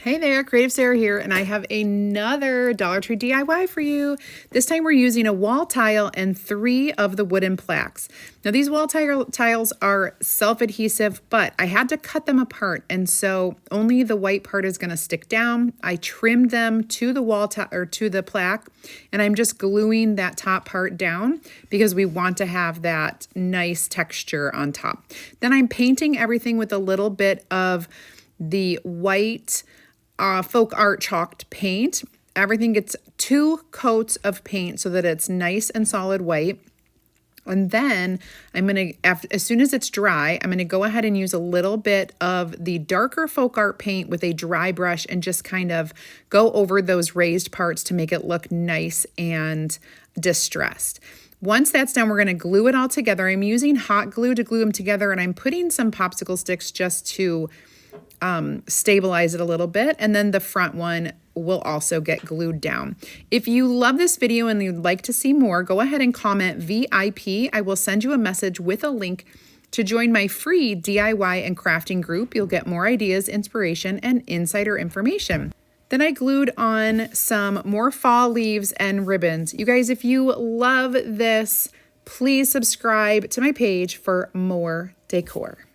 Hey there, CreativeSarah here, and I have another Dollar Tree DIY for you. This time we're using a wall tile and 3 of the wooden plaques. Now these wall tiles are self-adhesive, but I had to cut them apart, and so only the white part is going to stick down. I trimmed them to the wall or to the plaque, and I'm just gluing that top part down because we want to have that nice texture on top. Then I'm painting everything with a little bit of the white folk art chalked paint. Everything gets 2 coats of paint so that it's nice and solid white. And then I'm going to, as soon as it's dry, I'm going to go ahead and use a little bit of the darker folk art paint with a dry brush and just kind of go over those raised parts to make it look nice and distressed. Once that's done, we're going to glue it all together. I'm using hot glue to glue them together, and I'm putting some popsicle sticks just to stabilize it a little bit, and then the front one will also get glued down. If you love this video and you'd like to see more, go ahead and comment VIP. I will send you a message with a link to join my free DIY and crafting group. You'll get more ideas, inspiration, and insider information. Then I glued on some more fall leaves and ribbons. You guys, if you love this, please subscribe to my page for more decor.